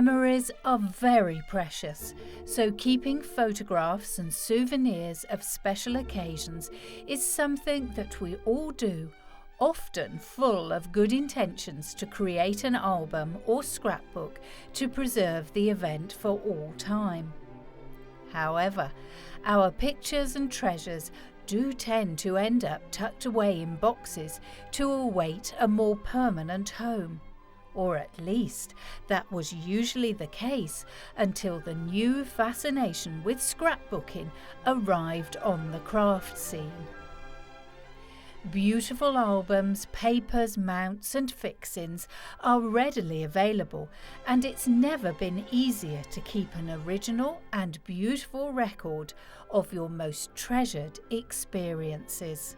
Memories are very precious, so keeping photographs and souvenirs of special occasions is something that we all do, often full of good intentions to create an album or scrapbook to preserve the event for all time. However, our pictures and treasures do tend to end up tucked away in boxes to await a more permanent home. Or at least that was usually the case until the new fascination with scrapbooking arrived on the craft scene. Beautiful albums, papers, mounts and fixings are readily available, and it's never been easier to keep an original and beautiful record of your most treasured experiences.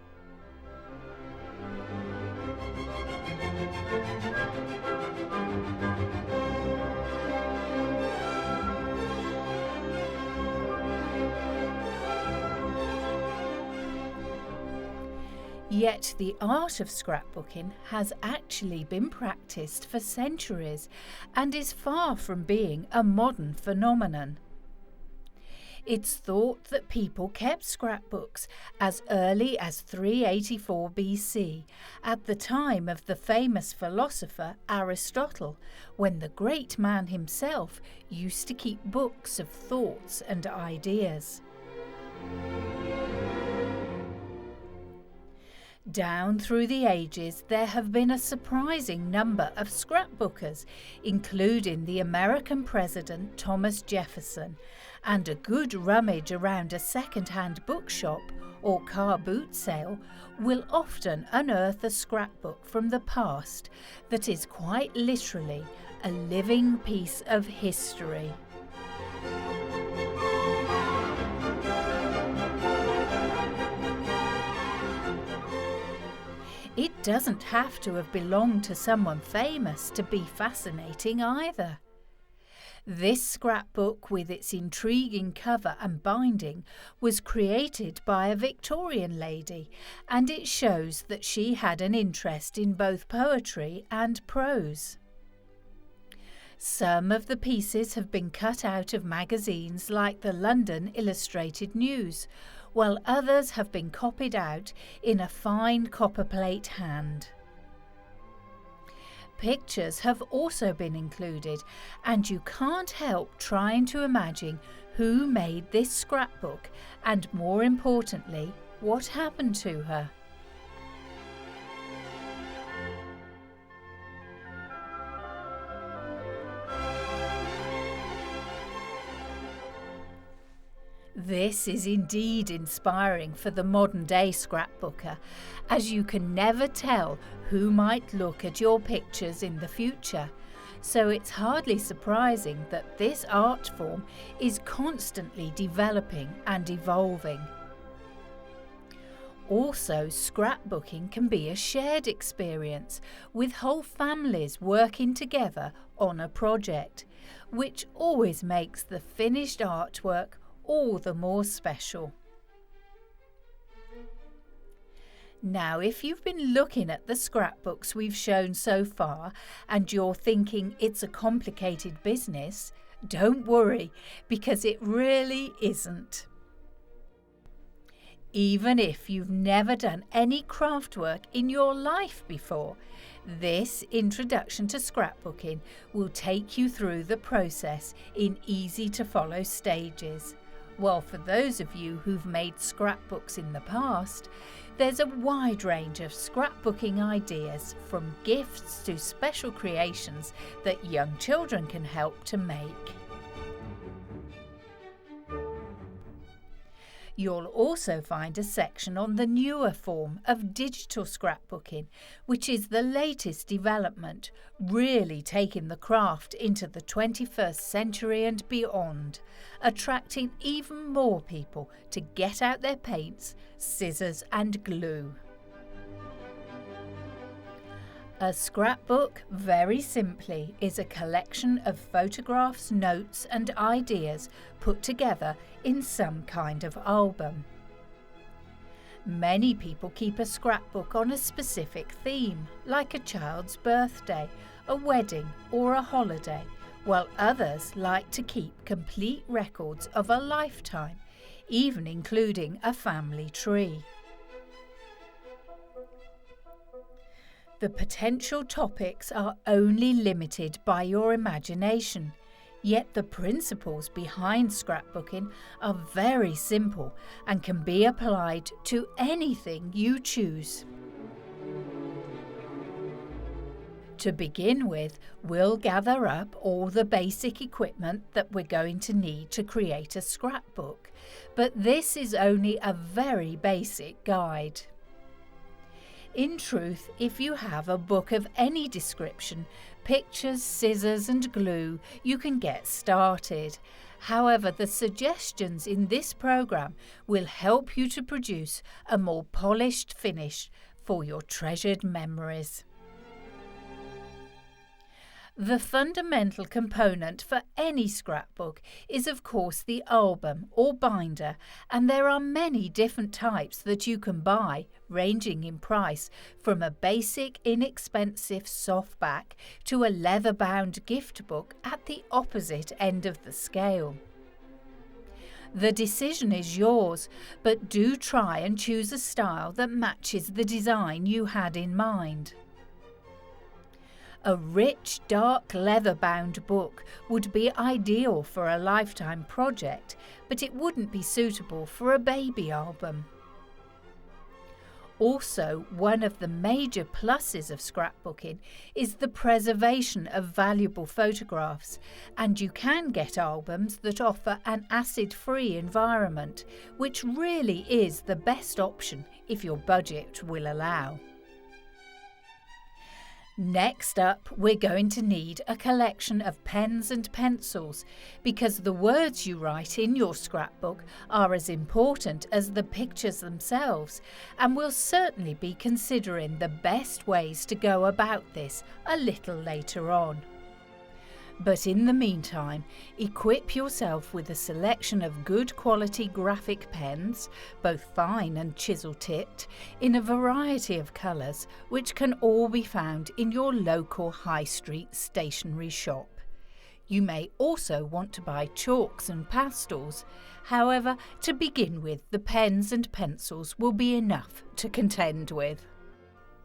Yet the art of scrapbooking has actually been practiced for centuries and is far from being a modern phenomenon. It's thought that people kept scrapbooks as early as 384 BC, at the time of the famous philosopher Aristotle, when the great man himself used to keep books of thoughts and ideas. Down through the ages, there have been a surprising number of scrapbookers, including the American President Thomas Jefferson, and a good rummage around a second-hand bookshop or car boot sale will often unearth a scrapbook from the past that is quite literally a living piece of history. It doesn't have to have belonged to someone famous to be fascinating either. This scrapbook, with its intriguing cover and binding, was created by a Victorian lady, and it shows that she had an interest in both poetry and prose. Some of the pieces have been cut out of magazines like the London Illustrated News, while others have been copied out in a fine copperplate hand. Pictures have also been included, and you can't help trying to imagine who made this scrapbook and, more importantly, what happened to her. This is indeed inspiring for the modern-day scrapbooker, as you can never tell who might look at your pictures in the future, so it's hardly surprising that this art form is constantly developing and evolving. Also, scrapbooking can be a shared experience, with whole families working together on a project, which always makes the finished artwork all the more special. Now, if you've been looking at the scrapbooks we've shown so far and you're thinking it's a complicated business, don't worry, because it really isn't. Even if you've never done any craft work in your life before, this introduction to scrapbooking will take you through the process in easy-to-follow stages. While for those of you who've made scrapbooks in the past, there's a wide range of scrapbooking ideas, from gifts to special creations that young children can help to make. You'll also find a section on the newer form of digital scrapbooking, which is the latest development, really taking the craft into the 21st century and beyond, attracting even more people to get out their paints, scissors and glue. A scrapbook, very simply, is a collection of photographs, notes and ideas put together in some kind of album. Many people keep a scrapbook on a specific theme, like a child's birthday, a wedding or a holiday, while others like to keep complete records of a lifetime, even including a family tree. The potential topics are only limited by your imagination, yet the principles behind scrapbooking are very simple and can be applied to anything you choose. To begin with, we'll gather up all the basic equipment that we're going to need to create a scrapbook, but this is only a very basic guide. In truth, if you have a book of any description, pictures, scissors and glue, you can get started. However, the suggestions in this program will help you to produce a more polished finish for your treasured memories. The fundamental component for any scrapbook is of course the album or binder, and there are many different types that you can buy, ranging in price from a basic inexpensive softback to a leather-bound gift book at the opposite end of the scale. The decision is yours, but do try and choose a style that matches the design you had in mind. A rich, dark leather-bound book would be ideal for a lifetime project, but it wouldn't be suitable for a baby album. Also, one of the major pluses of scrapbooking is the preservation of valuable photographs, and you can get albums that offer an acid-free environment, which really is the best option if your budget will allow. Next up, we're going to need a collection of pens and pencils, because the words you write in your scrapbook are as important as the pictures themselves, and we'll certainly be considering the best ways to go about this a little later on. But in the meantime, equip yourself with a selection of good quality graphic pens, both fine and chisel-tipped, in a variety of colours, which can all be found in your local high street stationery shop. You may also want to buy chalks and pastels. However, to begin with, the pens and pencils will be enough to contend with.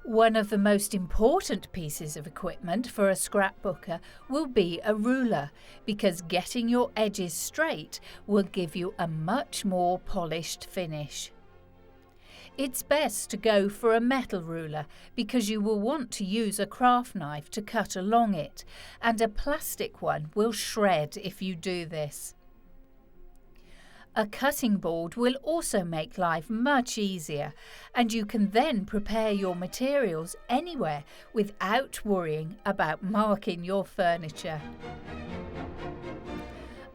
One of the most important pieces of equipment for a scrapbooker will be a ruler, because getting your edges straight will give you a much more polished finish. It's best to go for a metal ruler because you will want to use a craft knife to cut along it, and a plastic one will shred if you do this. A cutting board will also make life much easier, and you can then prepare your materials anywhere without worrying about marking your furniture.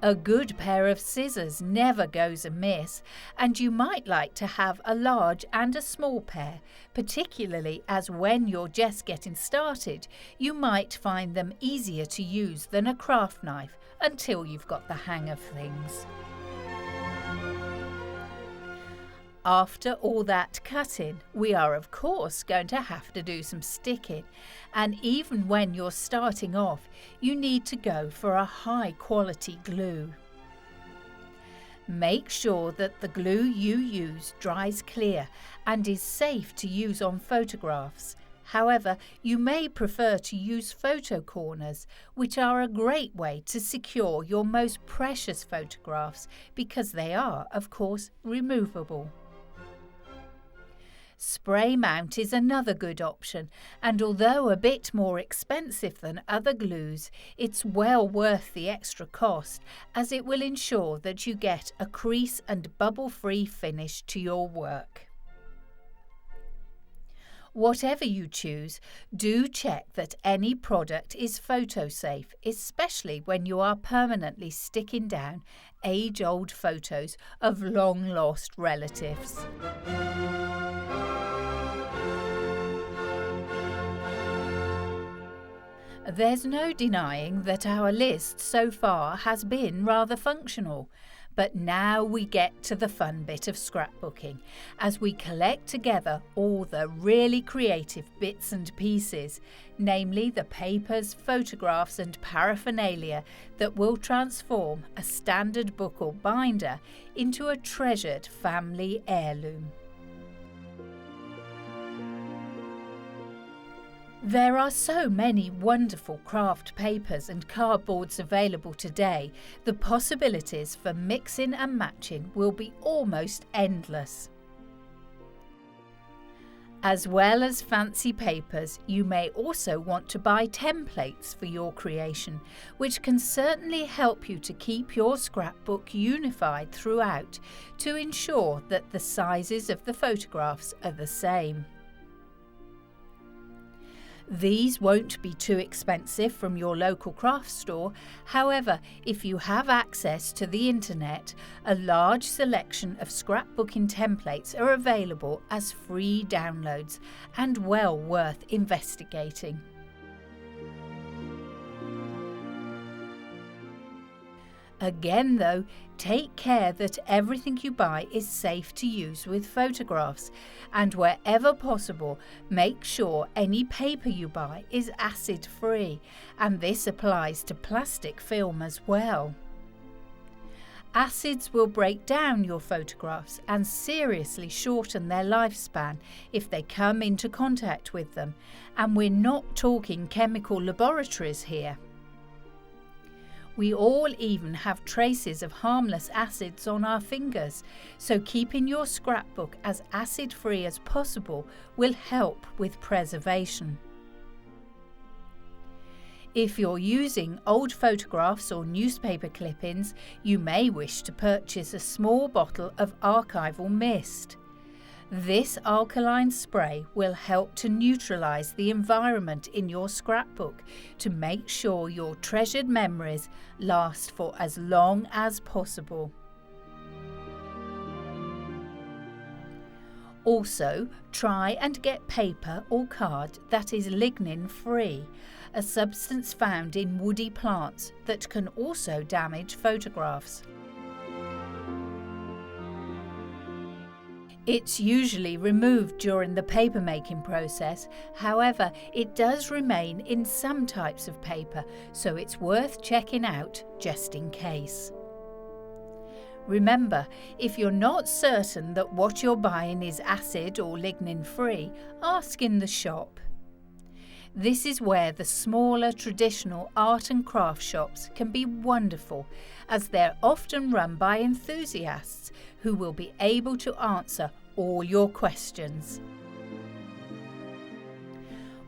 A good pair of scissors never goes amiss, and you might like to have a large and a small pair, particularly as when you're just getting started, you might find them easier to use than a craft knife until you've got the hang of things. After all that cutting, we are of course going to have to do some sticking, and even when you're starting off, you need to go for a high quality glue. Make sure that the glue you use dries clear and is safe to use on photographs. However, you may prefer to use photo corners, which are a great way to secure your most precious photographs because they are, of course, removable. Spray mount is another good option, and although a bit more expensive than other glues, it's well worth the extra cost, as it will ensure that you get a crease and bubble-free finish to your work. Whatever you choose, do check that any product is photo-safe, especially when you are permanently sticking down age-old photos of long-lost relatives. There's no denying that our list so far has been rather functional, But now we get to the fun bit of scrapbooking, as we collect together all the really creative bits and pieces, namely the papers, photographs and paraphernalia that will transform a standard book or binder into a treasured family heirloom. There are so many wonderful craft papers and cardboards available today, the possibilities for mixing and matching will be almost endless. As well as fancy papers, you may also want to buy templates for your creation, which can certainly help you to keep your scrapbook unified throughout to ensure that the sizes of the photographs are the same. These won't be too expensive from your local craft store. However, if you have access to the internet, a large selection of scrapbooking templates are available as free downloads and well worth investigating. Again though, take care that everything you buy is safe to use with photographs, and wherever possible, make sure any paper you buy is acid free, and this applies to plastic film as well. Acids will break down your photographs and seriously shorten their lifespan if they come into contact with them, and we're not talking chemical laboratories here. We all even have traces of harmless acids on our fingers, so keeping your scrapbook as acid-free as possible will help with preservation. If you're using old photographs or newspaper clippings, you may wish to purchase a small bottle of archival mist. This alkaline spray will help to neutralise the environment in your scrapbook to make sure your treasured memories last for as long as possible. Also, try and get paper or card that is lignin free, a substance found in woody plants that can also damage photographs. It's usually removed during the paper making process, however, it does remain in some types of paper, so it's worth checking out just in case. Remember, if you're not certain that what you're buying is acid or lignin free, ask in the shop. This is where the smaller traditional art and craft shops can be wonderful, as they're often run by enthusiasts who will be able to answer all your questions.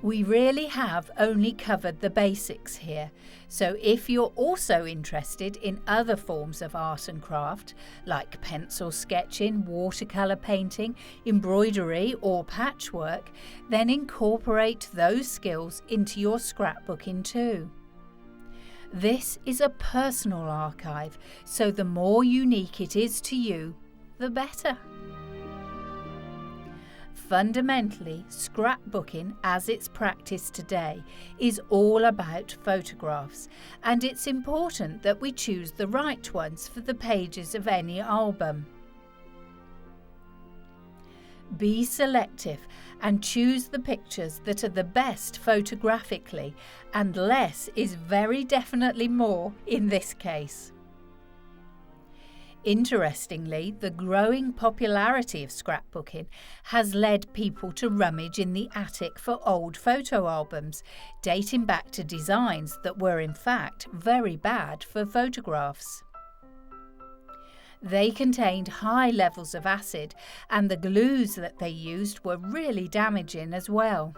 We really have only covered the basics here, so if you're also interested in other forms of art and craft, like pencil sketching, watercolour painting, embroidery or patchwork, then incorporate those skills into your scrapbooking too. This is a personal archive, so the more unique it is to you, the better. Fundamentally, scrapbooking as it's practiced today is all about photographs, and it's important that we choose the right ones for the pages of any album. Be selective and choose the pictures that are the best photographically, and less is very definitely more in this case. Interestingly, the growing popularity of scrapbooking has led people to rummage in the attic for old photo albums, dating back to designs that were in fact very bad for photographs. They contained high levels of acid, and the glues that they used were really damaging as well.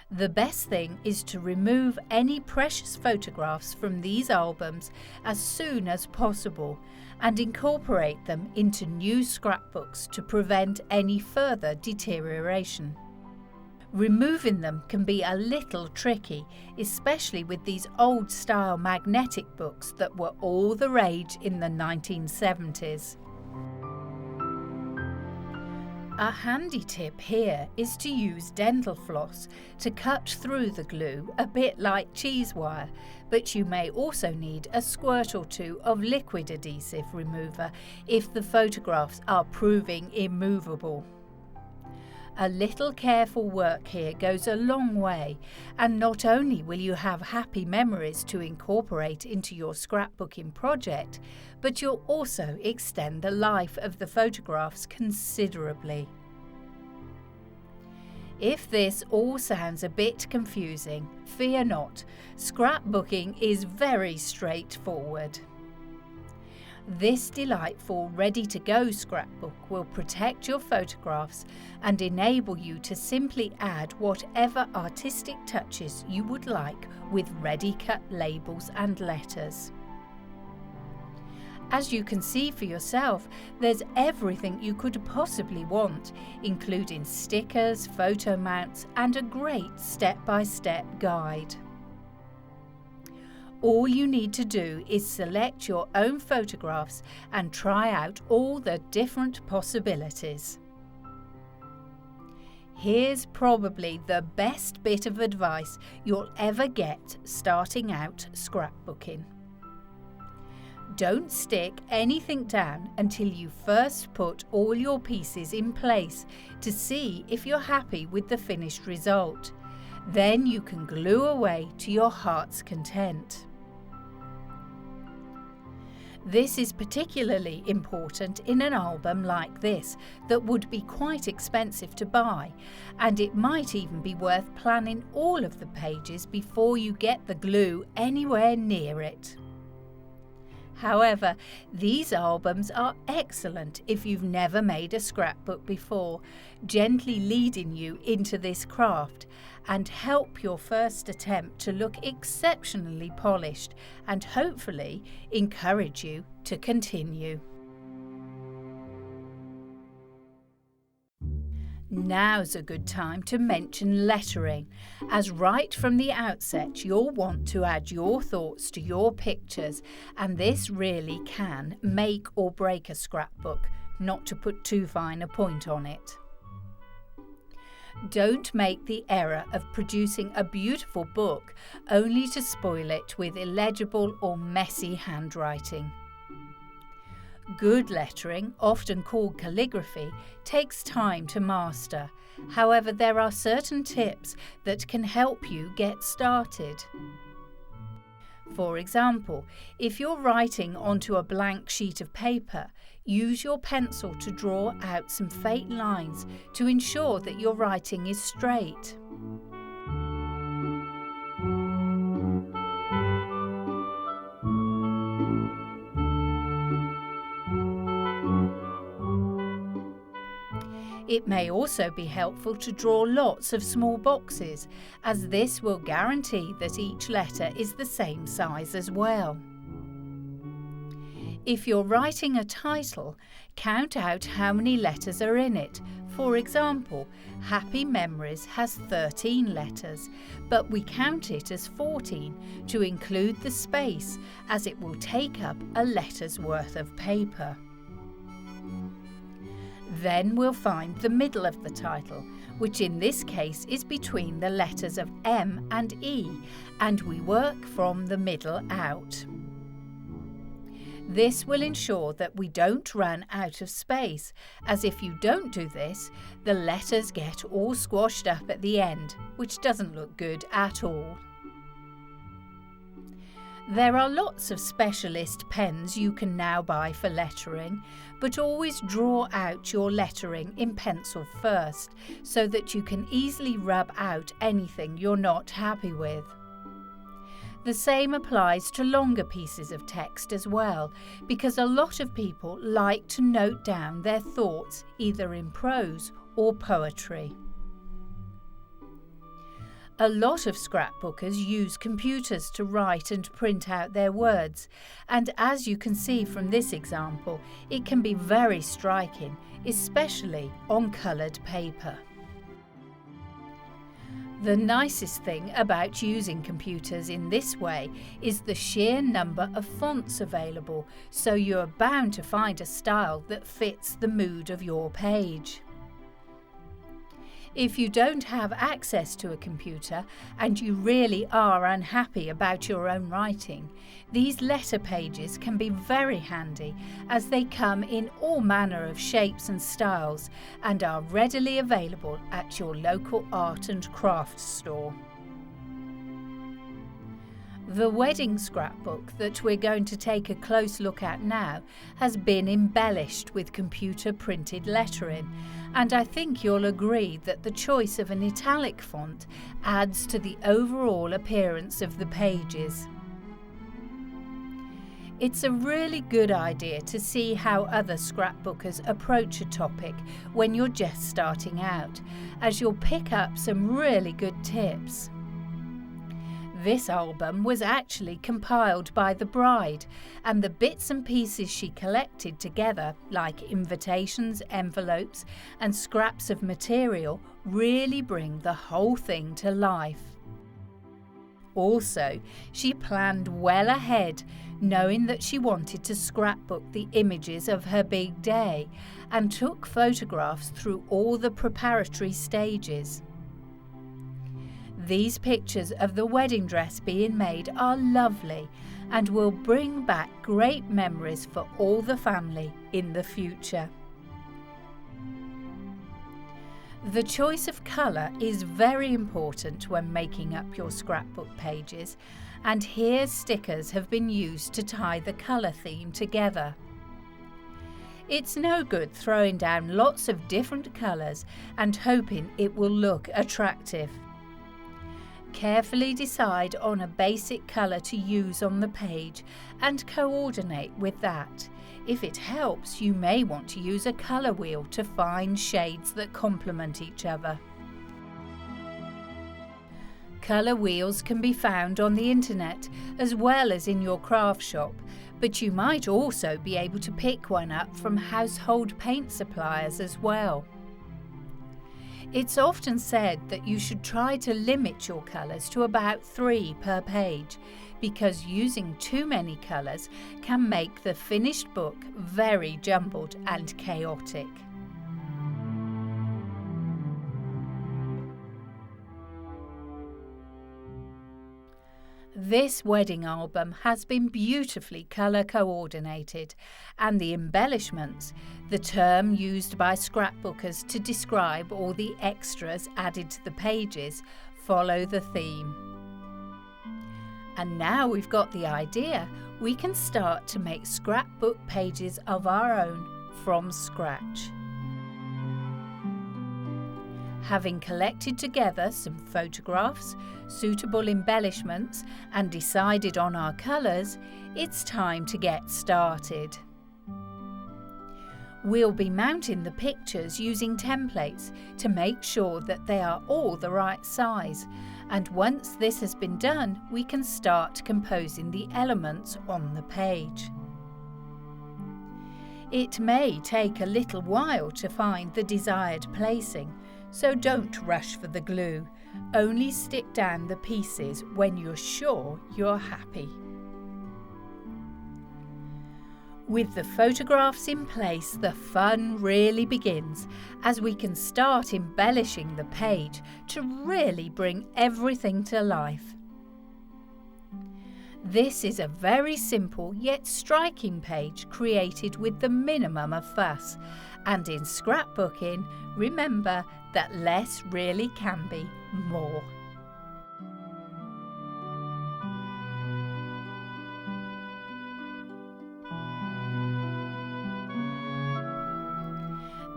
The best thing is to remove any precious photographs from these albums as soon as possible and incorporate them into new scrapbooks to prevent any further deterioration. Removing them can be a little tricky, especially with these old-style magnetic books that were all the rage in the 1970s. A handy tip here is to use dental floss to cut through the glue a bit like cheese wire, but you may also need a squirt or two of liquid adhesive remover if the photographs are proving immovable. A little careful work here goes a long way, and not only will you have happy memories to incorporate into your scrapbooking project, but you'll also extend the life of the photographs considerably. If this all sounds a bit confusing, fear not. Scrapbooking is very straightforward. This delightful, ready-to-go scrapbook will protect your photographs and enable you to simply add whatever artistic touches you would like with ready-cut labels and letters. As you can see for yourself, there's everything you could possibly want, including stickers, photo mounts, and a great step-by-step guide. All you need to do is select your own photographs and try out all the different possibilities. Here's probably the best bit of advice you'll ever get starting out scrapbooking. Don't stick anything down until you first put all your pieces in place to see if you're happy with the finished result. Then you can glue away to your heart's content. This is particularly important in an album like this that would be quite expensive to buy, and it might even be worth planning all of the pages before you get the glue anywhere near it. However, these albums are excellent if you've never made a scrapbook before, gently leading you into this craft and help your first attempt to look exceptionally polished and hopefully encourage you to continue. Now's a good time to mention lettering, as right from the outset you'll want to add your thoughts to your pictures, and this really can make or break a scrapbook, not to put too fine a point on it. Don't make the error of producing a beautiful book only to spoil it with illegible or messy handwriting. Good lettering, often called calligraphy, takes time to master. However, there are certain tips that can help you get started. For example, if you're writing onto a blank sheet of paper, use your pencil to draw out some faint lines to ensure that your writing is straight. It may also be helpful to draw lots of small boxes, as this will guarantee that each letter is the same size as well. If you're writing a title, count out how many letters are in it. For example, Happy Memories has 13 letters, but we count it as 14 to include the space, as it will take up a letter's worth of paper. Then we'll find the middle of the title, which in this case is between the letters of M and E, and we work from the middle out. This will ensure that we don't run out of space, as if you don't do this, the letters get all squashed up at the end, which doesn't look good at all. There are lots of specialist pens you can now buy for lettering, but always draw out your lettering in pencil first, so that you can easily rub out anything you're not happy with. The same applies to longer pieces of text as well, because a lot of people like to note down their thoughts either in prose or poetry. A lot of scrapbookers use computers to write and print out their words, and as you can see from this example, it can be very striking, especially on coloured paper. The nicest thing about using computers in this way is the sheer number of fonts available, so you're bound to find a style that fits the mood of your page. If you don't have access to a computer and you really are unhappy about your own writing, these letter pages can be very handy as they come in all manner of shapes and styles and are readily available at your local art and craft store. The wedding scrapbook that we're going to take a close look at now has been embellished with computer printed lettering, and I think you'll agree that the choice of an italic font adds to the overall appearance of the pages. It's a really good idea to see how other scrapbookers approach a topic when you're just starting out, as you'll pick up some really good tips. This album was actually compiled by the bride, and the bits and pieces she collected together, like invitations, envelopes, and scraps of material, really bring the whole thing to life. Also, she planned well ahead, knowing that she wanted to scrapbook the images of her big day, and took photographs through all the preparatory stages. These pictures of the wedding dress being made are lovely and will bring back great memories for all the family in the future. The choice of colour is very important when making up your scrapbook pages, and here stickers have been used to tie the colour theme together. It's no good throwing down lots of different colours and hoping it will look attractive. Carefully decide on a basic colour to use on the page and coordinate with that. If it helps, you may want to use a colour wheel to find shades that complement each other. Colour wheels can be found on the internet as well as in your craft shop, but you might also be able to pick one up from household paint suppliers as well. It's often said that you should try to limit your colours to about 3 per page, because using too many colours can make the finished book very jumbled and chaotic. This wedding album has been beautifully colour coordinated, and the embellishments, the term used by scrapbookers to describe all the extras added to the pages, follow the theme. And now we've got the idea, we can start to make scrapbook pages of our own from scratch. Having collected together some photographs, suitable embellishments, and decided on our colours, it's time to get started. We'll be mounting the pictures using templates to make sure that they are all the right size, and once this has been done, we can start composing the elements on the page. It may take a little while to find the desired placing, so don't rush for the glue. Only stick down the pieces when you're sure you're happy. With the photographs in place, the fun really begins, as we can start embellishing the page to really bring everything to life. This is a very simple yet striking page created with the minimum of fuss, and in scrapbooking, remember that less really can be more.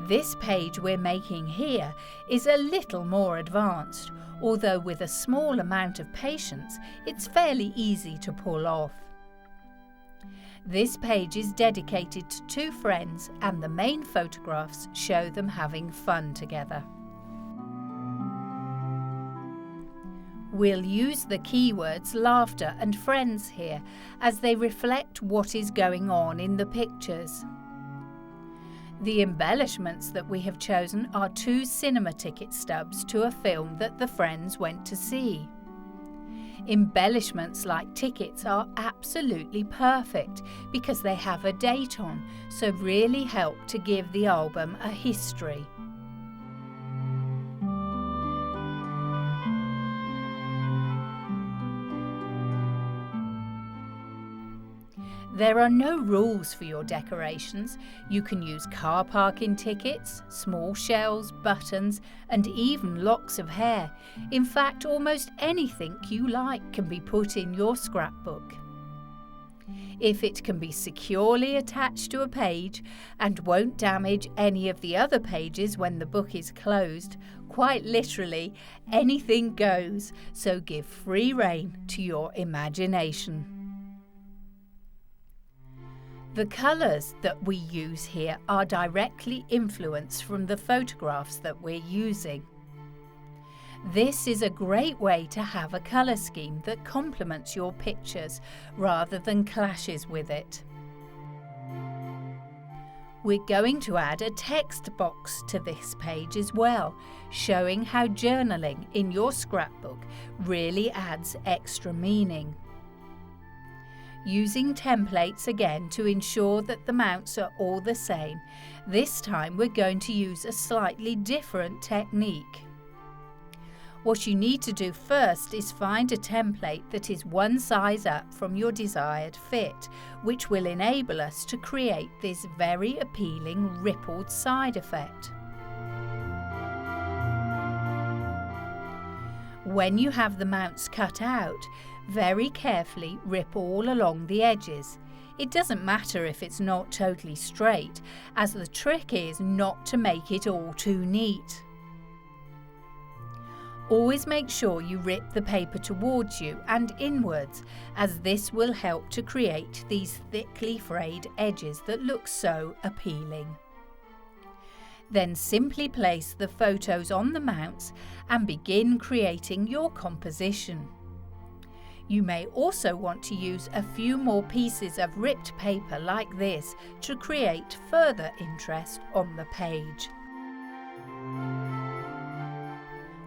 This page we're making here is a little more advanced, although with a small amount of patience, it's fairly easy to pull off. This page is dedicated to 2 friends, and the main photographs show them having fun together. We'll use the keywords laughter and friends here, as they reflect what is going on in the pictures. The embellishments that we have chosen are 2 cinema ticket stubs to a film that the friends went to see. Embellishments like tickets are absolutely perfect because they have a date on, so really help to give the album a history. There are no rules for your decorations. You can use car parking tickets, small shells, buttons, and even locks of hair. In fact, almost anything you like can be put in your scrapbook. If it can be securely attached to a page and won't damage any of the other pages when the book is closed, quite literally, anything goes, so give free rein to your imagination. The colours that we use here are directly influenced from the photographs that we're using. This is a great way to have a colour scheme that complements your pictures rather than clashes with it. We're going to add a text box to this page as well, showing how journaling in your scrapbook really adds extra meaning. Using templates again to ensure that the mounts are all the same, this time we're going to use a slightly different technique. What you need to do first is find a template that is one size up from your desired fit, which will enable us to create this very appealing rippled side effect. When you have the mounts cut out, very carefully rip all along the edges. It doesn't matter if it's not totally straight, as the trick is not to make it all too neat. Always make sure you rip the paper towards you and inwards, as this will help to create these thickly frayed edges that look so appealing. Then simply place the photos on the mounts and begin creating your composition. You may also want to use a few more pieces of ripped paper like this to create further interest on the page.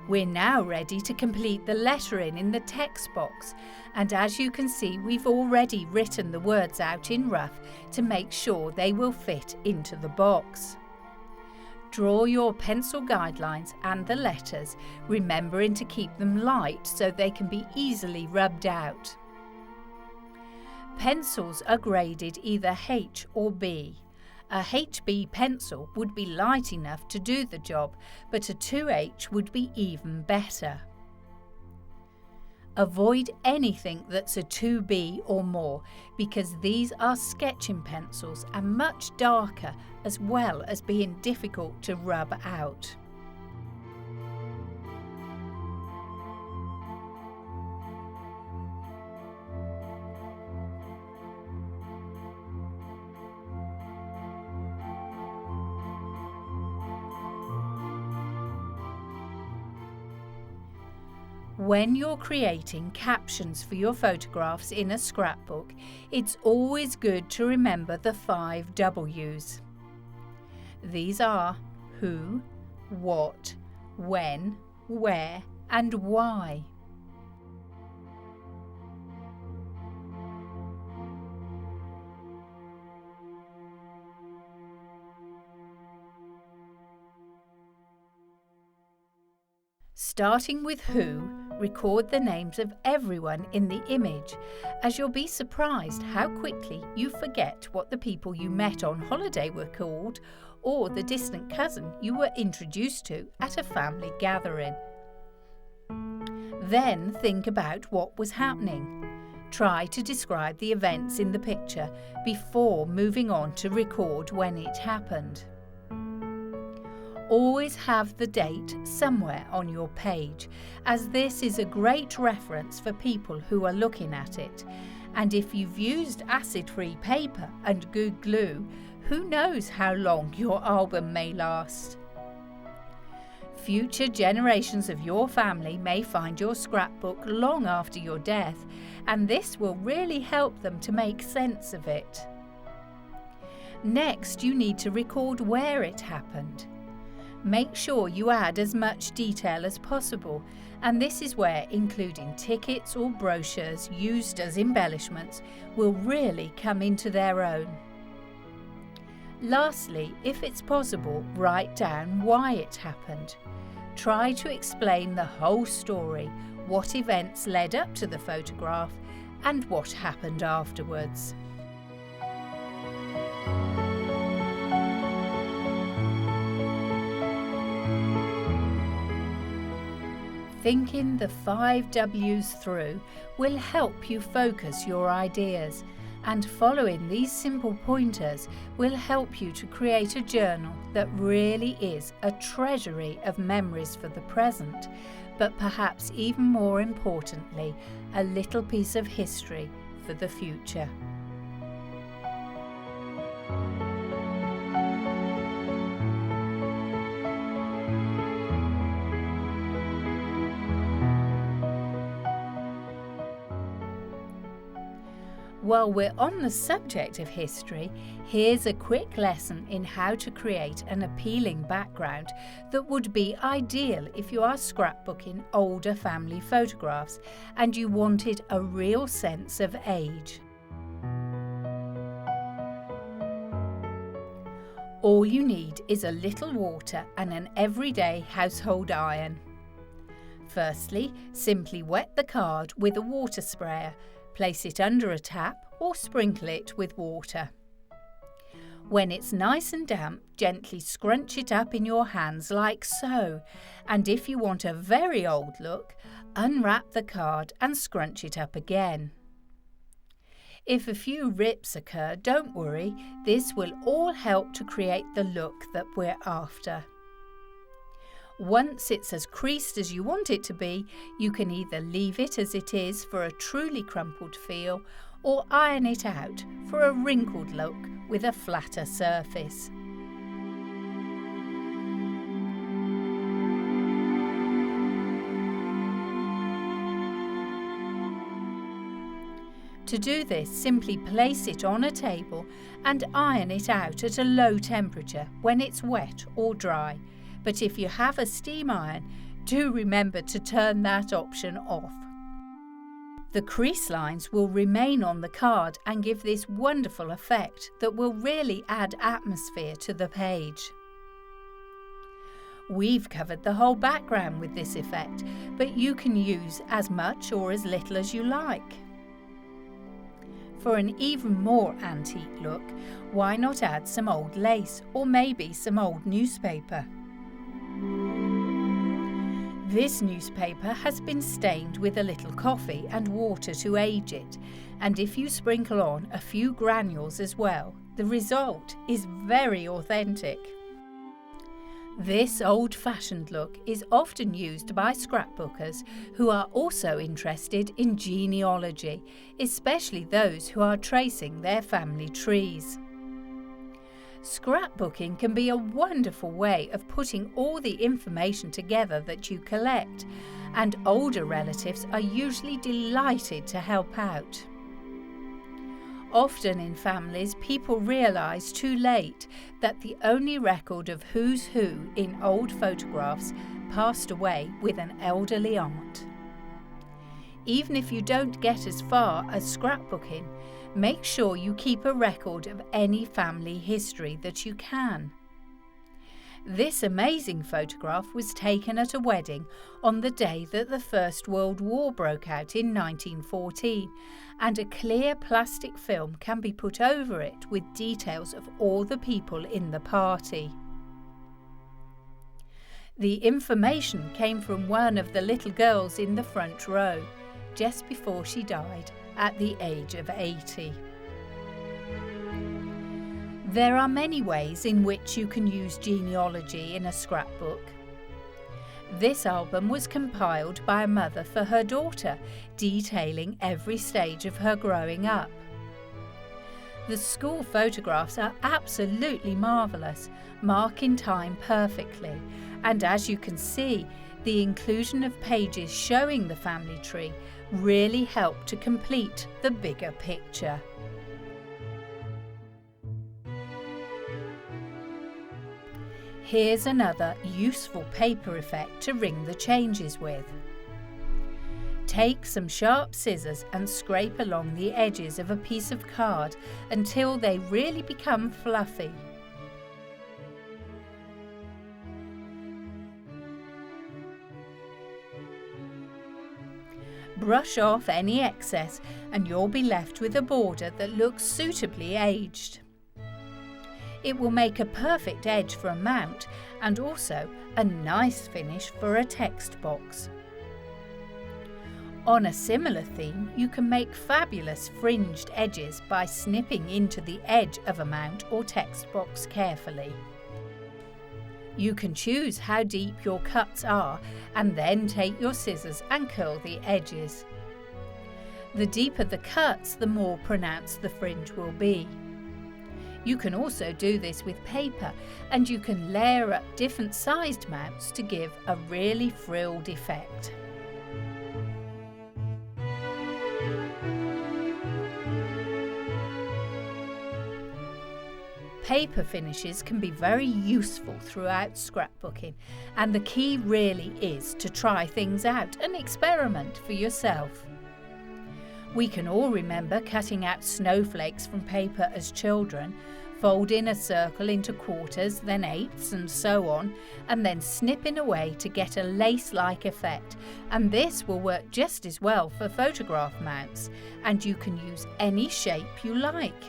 We're now ready to complete the lettering in the text box, and as you can see, we've already written the words out in rough to make sure they will fit into the box. Draw your pencil guidelines and the letters, remembering to keep them light so they can be easily rubbed out. Pencils are graded either H or B. A HB pencil would be light enough to do the job, but a 2H would be even better. Avoid anything that's a 2B or more, because these are sketching pencils and much darker, as well as being difficult to rub out. When you're creating captions for your photographs in a scrapbook, it's always good to remember the 5 W's. These are who, what, when, where, and why. Starting with who, record the names of everyone in the image, as you'll be surprised how quickly you forget what the people you met on holiday were called, or the distant cousin you were introduced to at a family gathering. Then think about what was happening. Try to describe the events in the picture before moving on to record when it happened. Always have the date somewhere on your page, as this is a great reference for people who are looking at it. And if you've used acid-free paper and good glue, who knows how long your album may last. Future generations of your family may find your scrapbook long after your death, and this will really help them to make sense of it. Next, you need to record where it happened. Make sure you add as much detail as possible, and this is where including tickets or brochures used as embellishments will really come into their own. Lastly, if it's possible, write down why it happened. Try to explain the whole story, what events led up to the photograph, and what happened afterwards. Thinking the 5 W's through will help you focus your ideas, and following these simple pointers will help you to create a journal that really is a treasury of memories for the present, but perhaps even more importantly, a little piece of history for the future. While we're on the subject of history, here's a quick lesson in how to create an appealing background that would be ideal if you are scrapbooking older family photographs and you wanted a real sense of age. All you need is a little water and an everyday household iron. Firstly, simply wet the card with a water sprayer. Place it under a tap or sprinkle it with water. When it's nice and damp, gently scrunch it up in your hands like so, and if you want a very old look, unwrap the card and scrunch it up again. If a few rips occur, don't worry, this will all help to create the look that we're after. Once it's as creased as you want it to be, you can either leave it as it is for a truly crumpled feel or iron it out for a wrinkled look with a flatter surface. To do this, simply place it on a table and iron it out at a low temperature when it's wet or dry. But if you have a steam iron, do remember to turn that option off. The crease lines will remain on the card and give this wonderful effect that will really add atmosphere to the page. We've covered the whole background with this effect, but you can use as much or as little as you like. For an even more antique look, why not add some old lace or maybe some old newspaper? This newspaper has been stained with a little coffee and water to age it, and if you sprinkle on a few granules as well, the result is very authentic. This old-fashioned look is often used by scrapbookers who are also interested in genealogy, especially those who are tracing their family trees. Scrapbooking can be a wonderful way of putting all the information together that you collect, and older relatives are usually delighted to help out. Often in families, people realise too late that the only record of who's who in old photographs passed away with an elderly aunt. Even if you don't get as far as scrapbooking, make sure you keep a record of any family history that you can. This amazing photograph was taken at a wedding on the day that the First World War broke out in 1914, and a clear plastic film can be put over it with details of all the people in the party. The information came from one of the little girls in the front row, just before she died at the age of 80. There are many ways in which you can use genealogy in a scrapbook. This album was compiled by a mother for her daughter, detailing every stage of her growing up. The school photographs are absolutely marvellous, marking time perfectly, and as you can see, the inclusion of pages showing the family tree really helped to complete the bigger picture. Here's another useful paper effect to ring the changes with. Take some sharp scissors and scrape along the edges of a piece of card until they really become fluffy. Brush off any excess and you'll be left with a border that looks suitably aged. It will make a perfect edge for a mount and also a nice finish for a text box. On a similar theme, you can make fabulous fringed edges by snipping into the edge of a mount or text box carefully. You can choose how deep your cuts are and then take your scissors and curl the edges. The deeper the cuts, the more pronounced the fringe will be. You can also do this with paper, and you can layer up different sized mounts to give a really frilled effect. Paper finishes can be very useful throughout scrapbooking, and the key really is to try things out and experiment for yourself. We can all remember cutting out snowflakes from paper as children, folding a circle into quarters, then eighths and so on, and then snipping away to get a lace-like effect. And this will work just as well for photograph mounts, and you can use any shape you like.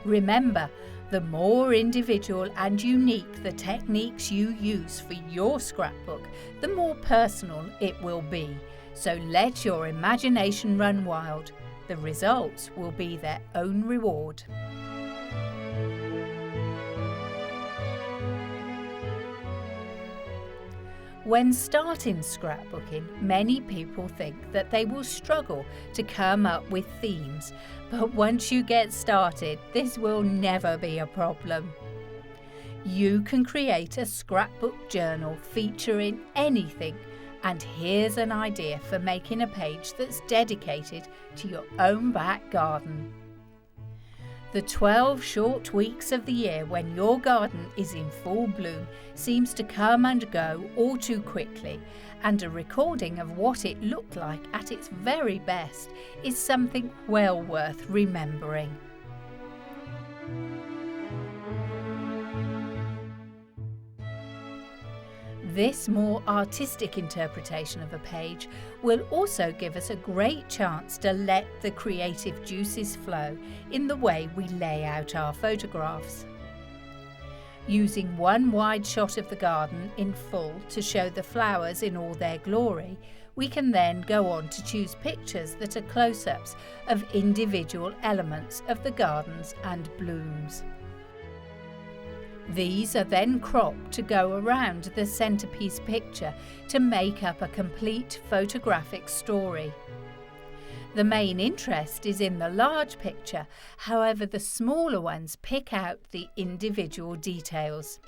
Remember, the more individual and unique the techniques you use for your scrapbook, the more personal it will be. So let your imagination run wild. The results will be their own reward. When starting scrapbooking, many people think that they will struggle to come up with themes, but once you get started, this will never be a problem. You can create a scrapbook journal featuring anything, and here's an idea for making a page that's dedicated to your own back garden. The 12 short weeks of the year when your garden is in full bloom seems to come and go all too quickly, and a recording of what it looked like at its very best is something well worth remembering. This more artistic interpretation of a page will also give us a great chance to let the creative juices flow in the way we lay out our photographs. Using one wide shot of the garden in full to show the flowers in all their glory, we can then go on to choose pictures that are close-ups of individual elements of the gardens and blooms. These are then cropped to go around the centerpiece picture to make up a complete photographic story. The main interest is in the large picture, however the smaller ones pick out the individual details.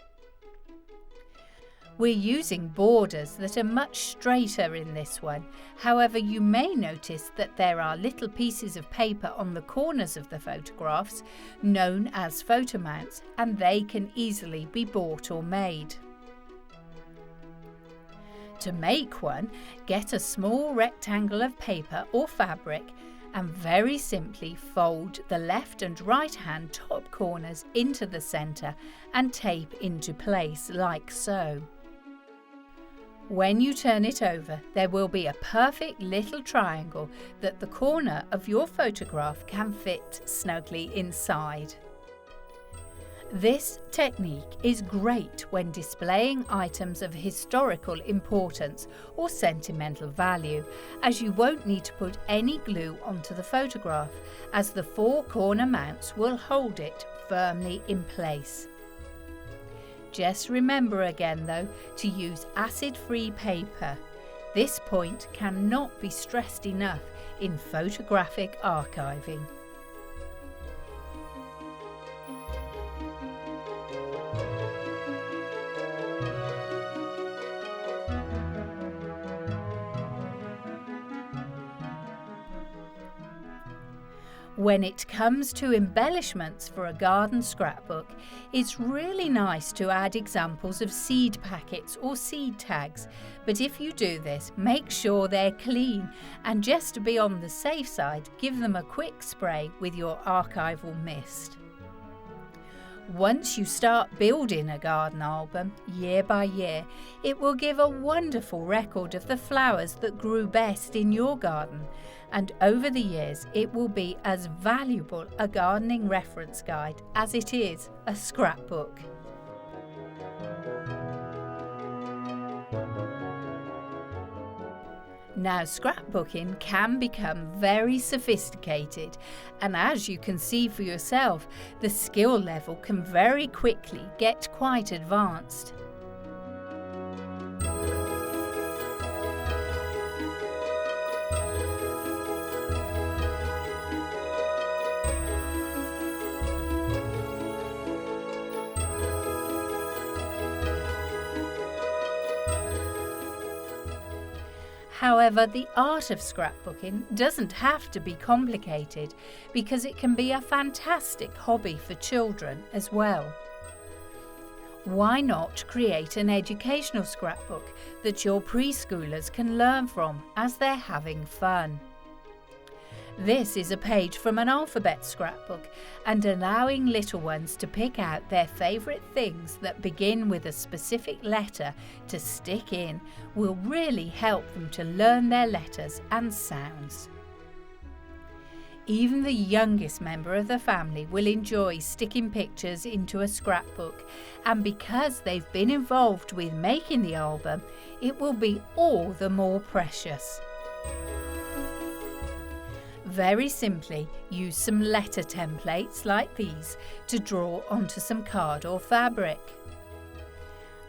We're using borders that are much straighter in this one, however you may notice that there are little pieces of paper on the corners of the photographs known as photo mounts, and they can easily be bought or made. To make one, get a small rectangle of paper or fabric and very simply fold the left and right hand top corners into the centre and tape into place like so. When you turn it over, there will be a perfect little triangle that the corner of your photograph can fit snugly inside. This technique is great when displaying items of historical importance or sentimental value, as you won't need to put any glue onto the photograph, as the four corner mounts will hold it firmly in place. Just remember again though to use acid-free paper. This point cannot be stressed enough in photographic archiving. When it comes to embellishments for a garden scrapbook, it's really nice to add examples of seed packets or seed tags, but if you do this, make sure they're clean, and just to be on the safe side, give them a quick spray with your archival mist. Once you start building a garden album year by year, it will give a wonderful record of the flowers that grew best in your garden, and over the years it will be as valuable a gardening reference guide as it is a scrapbook. Now, scrapbooking can become very sophisticated, and as you can see for yourself, the skill level can very quickly get quite advanced. However, the art of scrapbooking doesn't have to be complicated, because it can be a fantastic hobby for children as well. Why not create an educational scrapbook that your preschoolers can learn from as they're having fun? This is a page from an alphabet scrapbook, and allowing little ones to pick out their favourite things that begin with a specific letter to stick in will really help them to learn their letters and sounds. Even the youngest member of the family will enjoy sticking pictures into a scrapbook, and because they've been involved with making the album, it will be all the more precious. Very simply, use some letter templates like these to draw onto some card or fabric.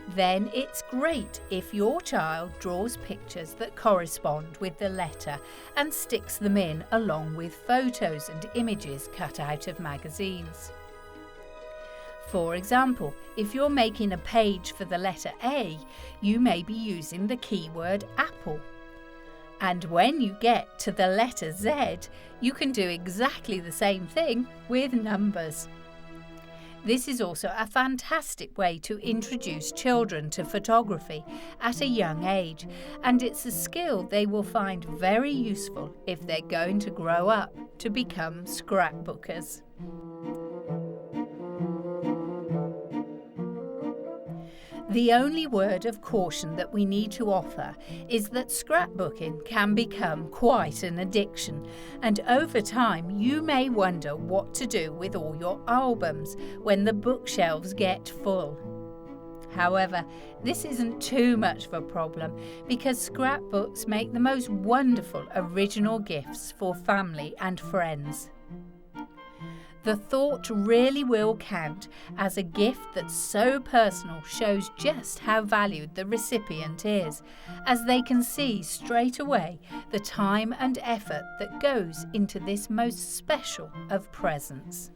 Then it's great if your child draws pictures that correspond with the letter and sticks them in along with photos and images cut out of magazines. For example, if you're making a page for the letter A, you may be using the keyword apple. And when you get to the letter Z, you can do exactly the same thing with numbers. This is also a fantastic way to introduce children to photography at a young age, and it's a skill they will find very useful if they're going to grow up to become scrapbookers. The only word of caution that we need to offer is that scrapbooking can become quite an addiction, and over time you may wonder what to do with all your albums when the bookshelves get full. However, this isn't too much of a problem, because scrapbooks make the most wonderful original gifts for family and friends. The thought really will count, as a gift that's so personal shows just how valued the recipient is, as they can see straight away the time and effort that goes into this most special of presents.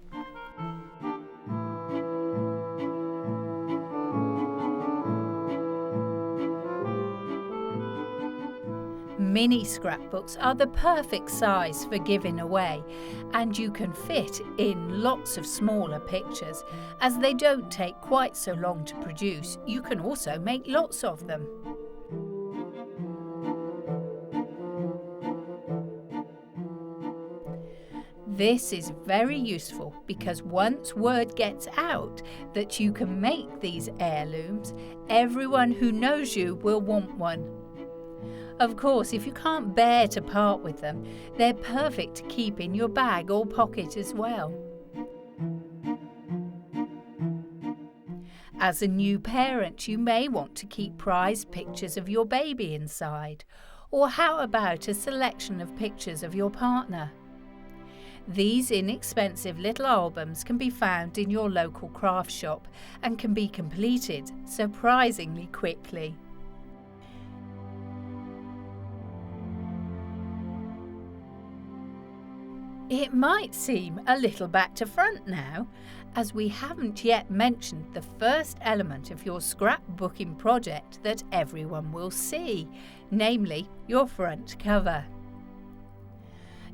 Mini scrapbooks are the perfect size for giving away, and you can fit in lots of smaller pictures. As they don't take quite so long to produce, you can also make lots of them. This is very useful because once word gets out that you can make these heirlooms, everyone who knows you will want one. Of course, if you can't bear to part with them, they're perfect to keep in your bag or pocket as well. As a new parent, you may want to keep prized pictures of your baby inside, or how about a selection of pictures of your partner? These inexpensive little albums can be found in your local craft shop and can be completed surprisingly quickly. It might seem a little back to front now, as we haven't yet mentioned the first element of your scrapbooking project that everyone will see, namely your front cover.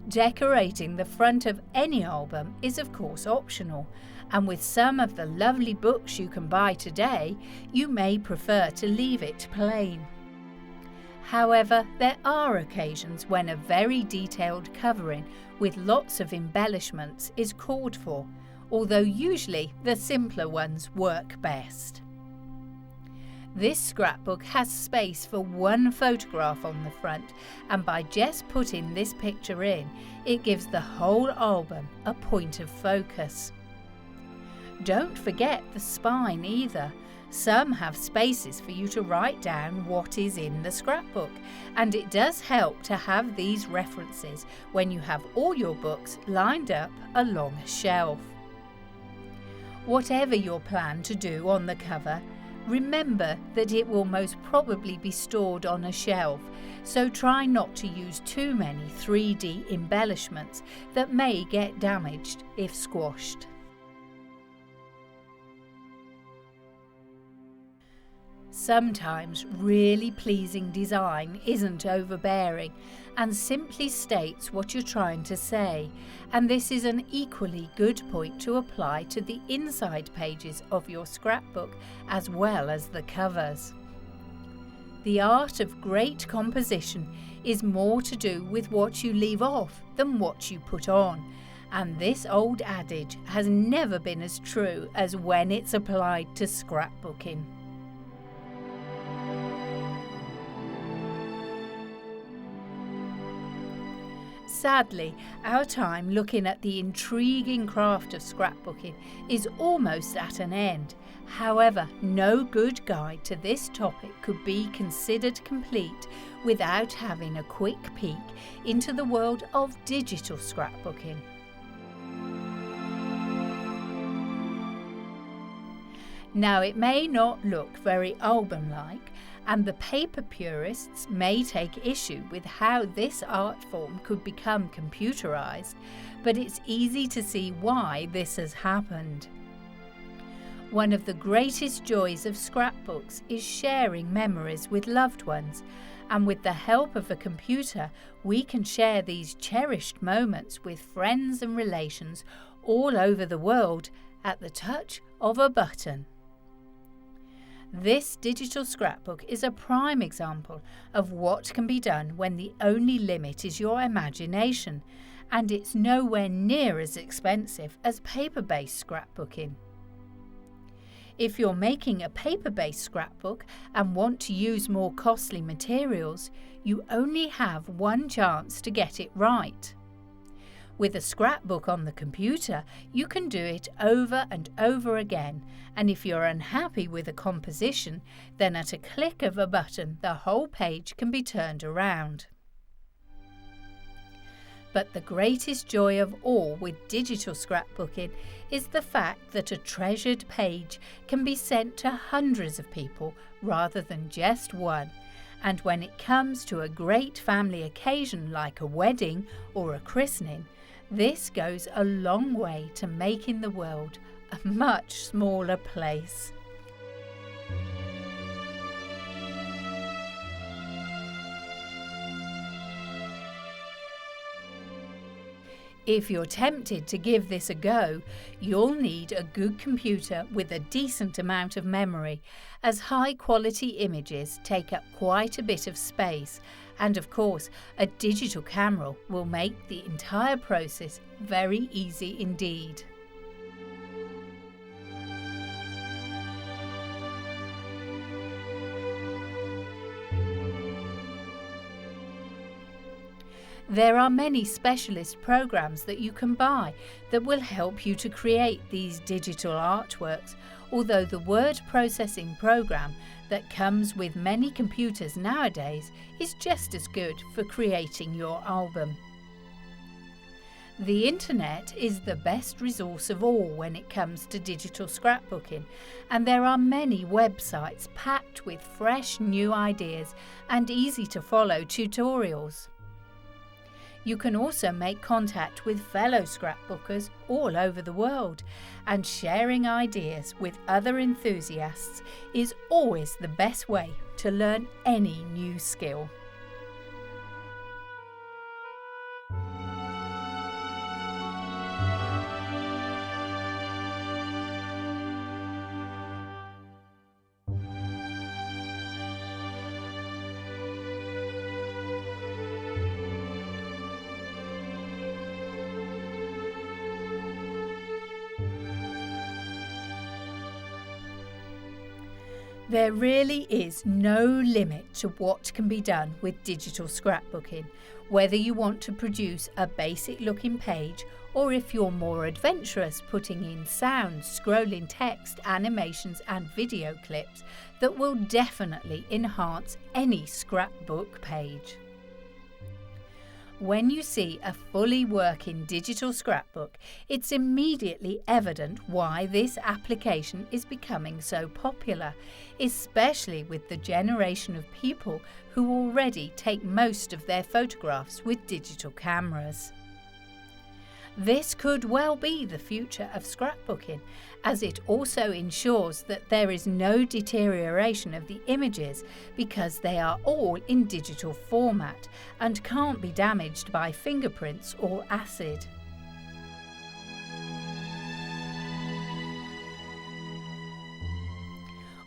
Decorating the front of any album is of course optional, and with some of the lovely books you can buy today, you may prefer to leave it plain. However, there are occasions when a very detailed covering with lots of embellishments is called for, although usually the simpler ones work best. This scrapbook has space for one photograph on the front, and by just putting this picture in, it gives the whole album a point of focus. Don't forget the spine either. Some have spaces for you to write down what is in the scrapbook, and it does help to have these references when you have all your books lined up along a shelf. Whatever your plan to do on the cover, remember that it will most probably be stored on a shelf, so try not to use too many 3D embellishments that may get damaged if squashed. Sometimes really pleasing design isn't overbearing and simply states what you're trying to say, and this is an equally good point to apply to the inside pages of your scrapbook as well as the covers. The art of great composition is more to do with what you leave off than what you put on, and this old adage has never been as true as when it's applied to scrapbooking. Sadly, our time looking at the intriguing craft of scrapbooking is almost at an end. However, no good guide to this topic could be considered complete without having a quick peek into the world of digital scrapbooking. Now, it may not look very album-like, and the paper purists may take issue with how this art form could become computerized, but it's easy to see why this has happened. One of the greatest joys of scrapbooks is sharing memories with loved ones, and with the help of a computer, we can share these cherished moments with friends and relations all over the world at the touch of a button. This digital scrapbook is a prime example of what can be done when the only limit is your imagination, and it's nowhere near as expensive as paper-based scrapbooking. If you're making a paper-based scrapbook and want to use more costly materials, you only have one chance to get it right. With a scrapbook on the computer, you can do it over and over again, and if you're unhappy with a composition, then at a click of a button, the whole page can be turned around. But the greatest joy of all with digital scrapbooking is the fact that a treasured page can be sent to hundreds of people rather than just one. And when it comes to a great family occasion like a wedding or a christening, this goes a long way to making the world a much smaller place. If you're tempted to give this a go, you'll need a good computer with a decent amount of memory, as high-quality images take up quite a bit of space, and of course, a digital camera will make the entire process very easy indeed. There are many specialist programs that you can buy that will help you to create these digital artworks, although the word processing program that comes with many computers nowadays is just as good for creating your album. The internet is the best resource of all when it comes to digital scrapbooking, and there are many websites packed with fresh new ideas and easy to follow tutorials. You can also make contact with fellow scrapbookers all over the world, and sharing ideas with other enthusiasts is always the best way to learn any new skill. There really is no limit to what can be done with digital scrapbooking, whether you want to produce a basic looking page or if you're more adventurous, putting in sounds, scrolling text, animations and video clips that will definitely enhance any scrapbook page. When you see a fully working digital scrapbook, it's immediately evident why this application is becoming so popular, especially with the generation of people who already take most of their photographs with digital cameras. This could well be the future of scrapbooking, as it also ensures that there is no deterioration of the images because they are all in digital format and can't be damaged by fingerprints or acid.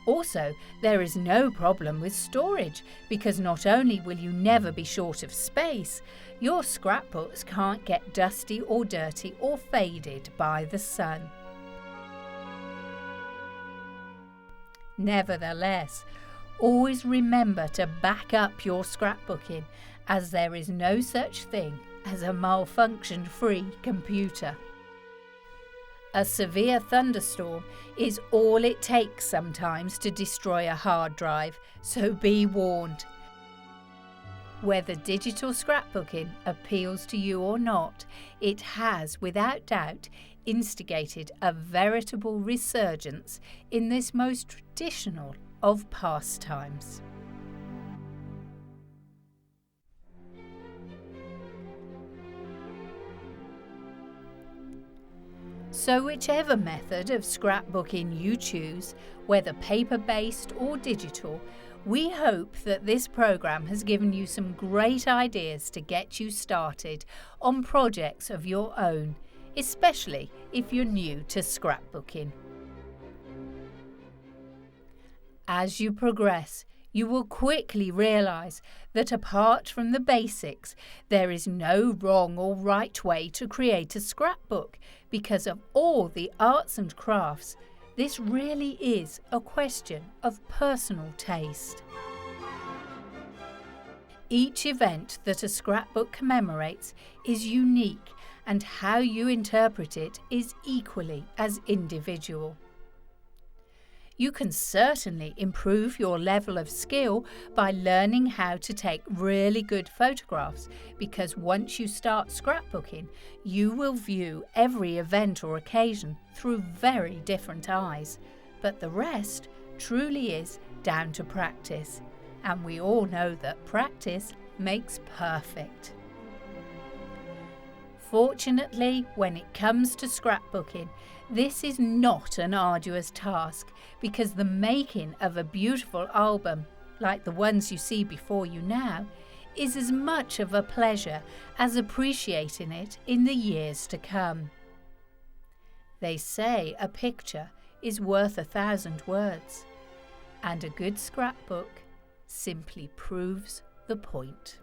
Also, there is no problem with storage because not only will you never be short of space, your scrapbooks can't get dusty or dirty or faded by the sun. Nevertheless, always remember to back up your scrapbooking, as there is no such thing as a malfunction-free computer. A severe thunderstorm is all it takes sometimes to destroy a hard drive, so be warned. Whether digital scrapbooking appeals to you or not, it has without doubt instigated a veritable resurgence in this most traditional of pastimes. So whichever method of scrapbooking you choose, whether paper-based or digital, we hope that this programme has given you some great ideas to get you started on projects of your own, especially if you're new to scrapbooking. As you progress, you will quickly realise that apart from the basics, there is no wrong or right way to create a scrapbook because of all the arts and crafts. This really is a question of personal taste. Each event that a scrapbook commemorates is unique, and how you interpret it is equally as individual. You can certainly improve your level of skill by learning how to take really good photographs, because once you start scrapbooking, you will view every event or occasion through very different eyes. But the rest truly is down to practice, and we all know that practice makes perfect. Fortunately, when it comes to scrapbooking, this is not an arduous task, because the making of a beautiful album, like the ones you see before you now, is as much of a pleasure as appreciating it in the years to come. They say a picture is worth 1,000 words, and a good scrapbook simply proves the point.